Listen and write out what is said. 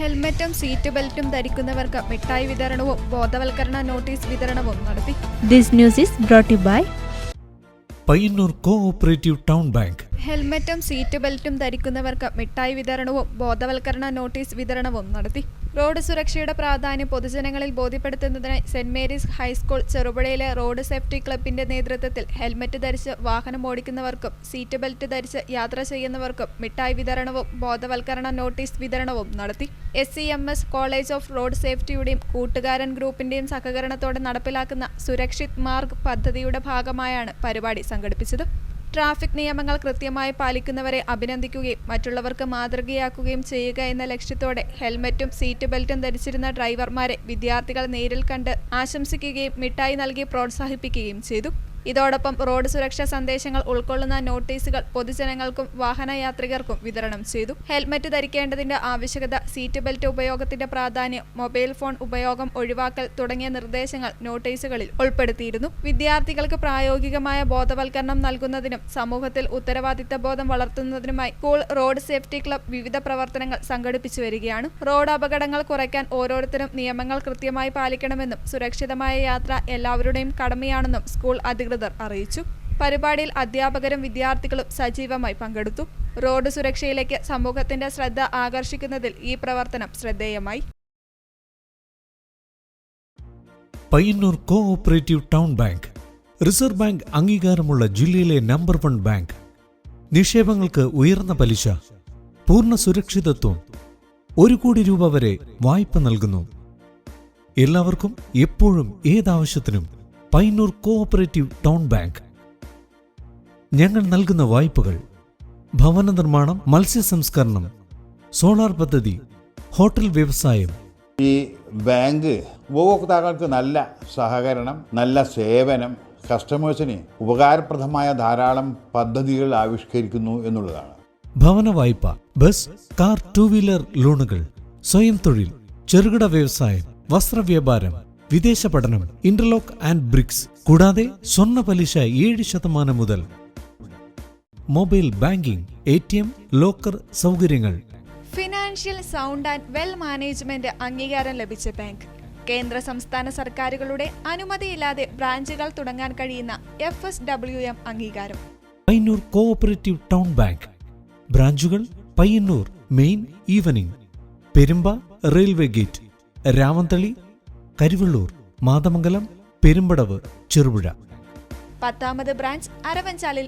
ഹെൽമറ്റും seat ബെൽറ്റും ധരിക്കുന്നവർക്ക് മിഠായി വിതരണവും ബോധവൽക്കരണ നോട്ടീസ് വിതരണവും നടത്തി. This news is brought to you by Payyanur cooperative town bank. ഹെൽമറ്റും സീറ്റ് ബെൽറ്റും ധരിക്കുന്നവർക്ക് മിഠായി വിതരണവും ബോധവൽക്കരണ നോട്ടീസ് വിതരണവും നടത്തി. റോഡ് സുരക്ഷയുടെ പ്രാധാന്യം പൊതുജനങ്ങളിൽ ബോധ്യപ്പെടുത്തുന്നതിനായി സെന്റ് മേരീസ് ഹൈസ്കൂൾ ചെറുപുഴയിലെ റോഡ് സേഫ്റ്റി ക്ലബിന്റെ നേതൃത്വത്തിൽ ഹെൽമറ്റ് ധരിച്ച് വാഹനം ഓടിക്കുന്നവർക്കും സീറ്റ് ബെൽറ്റ് ധരിച്ച് യാത്ര ചെയ്യുന്നവർക്കും മിഠായി വിതരണവും ബോധവൽക്കരണ നോട്ടീസ് വിതരണവും നടത്തി. SCMS കോളേജ് ഓഫ് റോഡ് സേഫ്റ്റിയുടെയും കൂട്ടുകാരൻ ഗ്രൂപ്പിന്റെയും സഹകരണത്തോടെ നടപ്പിലാക്കുന്ന സുരക്ഷിത് മാർഗ് പദ്ധതിയുടെ ഭാഗമായാണ് പരിപാടി സംഘടിപ്പിച്ചത്. ട്രാഫിക് നിയമങ്ങൾ കൃത്യമായി പാലിക്കുന്നവരെ അഭിനന്ദിക്കുകയും മറ്റുള്ളവർക്ക് മാതൃകയാക്കുകയും ചെയ്യുക എന്ന ലക്ഷ്യത്തോടെ ഹെൽമറ്റും സീറ്റ് ബെൽറ്റും ധരിച്ചിരുന്ന ഡ്രൈവർമാരെ വിദ്യാർത്ഥികൾ നേരിൽ കണ്ട് ആശംസിക്കുകയും മിഠായി നൽകി പ്രോത്സാഹിപ്പിക്കുകയും ചെയ്തു. ഇതോടൊപ്പം റോഡ് സുരക്ഷാ സന്ദേശങ്ങൾ ഉൾക്കൊള്ളുന്ന നോട്ടീസുകൾ പൊതുജനങ്ങൾക്കും വാഹനയാത്രികർക്കും വിതരണം ചെയ്തു. ഹെൽമറ്റ് ധരിക്കേണ്ടതിന്റെ ആവശ്യകത, സീറ്റ് ബെൽറ്റ് ഉപയോഗത്തിന്റെ പ്രാധാന്യം, മൊബൈൽ ഫോൺ ഉപയോഗം ഒഴിവാക്കൽ തുടങ്ങിയ നിർദ്ദേശങ്ങൾ നോട്ടീസുകളിൽ ഉൾപ്പെടുത്തിയിരുന്നു. വിദ്യാർത്ഥികൾക്ക് പ്രായോഗികമായ ബോധവൽക്കരണം നൽകുന്നതിനും സമൂഹത്തിൽ ഉത്തരവാദിത്ത ബോധം വളർത്തുന്നതിനുമായി സ്കൂൾ റോഡ് സേഫ്റ്റി ക്ലബ് വിവിധ പ്രവർത്തനങ്ങൾ സംഘടിപ്പിച്ചു വരികയാണ്. റോഡ് അപകടങ്ങൾ കുറയ്ക്കാൻ ഓരോരുത്തരും നിയമങ്ങൾ കൃത്യമായി പാലിക്കണമെന്നും സുരക്ഷിതമായ യാത്ര എല്ലാവരുടെയും കടമയാണെന്നും സ്കൂൾ അധികൃതർ അറിയിച്ചു. പരിപാടിയിൽ അധ്യാപകരും വിദ്യാർത്ഥികളും സജീവമായി പങ്കെടുത്തു. റോഡ് സുരക്ഷയിലേക്ക് സമൂഹത്തിന്റെ ശ്രദ്ധ ആകർഷിക്കുന്നതിൽ ഈ പ്രവർത്തനം ശ്രദ്ധേയമായി. Payyanur cooperative town bank reserve bank അംഗീകാരമുള്ള ജില്ലയിലെ നമ്പർ 1 ബാങ്ക്. നിക്ഷേപങ്ങൾക്ക് ഉയർന്ന പലിശ, പൂർണ്ണ സുരക്ഷിതത്വം, 1 കോടി രൂപ വരെ വായ്പ നൽകുന്നു. എല്ലാവർക്കും എപ്പോഴും ഏതാവശ്യത്തിനും പയ്യന്നൂർ കോഓപ്പറേറ്റീവ് ടൗൺ ബാങ്ക്. ഞങ്ങൾ നൽകുന്ന വായ്പകൾ ഭവന നിർമ്മാണം, മത്സ്യ സംസ്കരണം, സോളാർ പദ്ധതി, ഹോട്ടൽ വ്യവസായം. ഈ ബാങ്ക് ഉപഭോക്താക്കൾക്ക് നല്ല സഹകരണം, നല്ല സേവനം, കസ്റ്റമേഴ്സിന് ഉപകാരപ്രദമായ ധാരാളം പദ്ധതികൾ ആവിഷ്കരിക്കുന്നു എന്നുള്ളതാണ്. ഭവന വായ്പ, ബസ്, കാർ, 2 വീലർ ലോണുകൾ, സ്വയം തൊഴിൽ, ചെറുകിട വ്യവസായം, വസ്ത്രവ്യാപാരം, വിദേശ പഠനം, ഇന്റർലോക്ക് ആൻഡ് ബ്രിക്സ്, കൂടാതെ സ്വർണ്ണ പലിശ 7% മുതൽ. മൊബൈൽ ബാങ്കിംഗ്, ATM, ലോക്കർ സൗകര്യങ്ങൾ. Financial sound and well management അംഗീകാരം ലഭിച്ച ബാങ്ക്. കേന്ദ്ര സംസ്ഥാന സർക്കാരുകളുടെ അനുമതിയില്ലാതെ ബ്രാഞ്ചുകൾ തുടങ്ങാൻ കഴിയുന്ന FSWM അംഗീകാരം. Payyanur cooperative town bank. ബ്രാഞ്ചുകൾ Payyanur main evening, Perumba railway gate, Ramanthali, Karivellur, Mathamangalam, Perumbadavu, Cherupuzha. 10ാമത് ബ്രാഞ്ച് അരവഞ്ചാലിൽ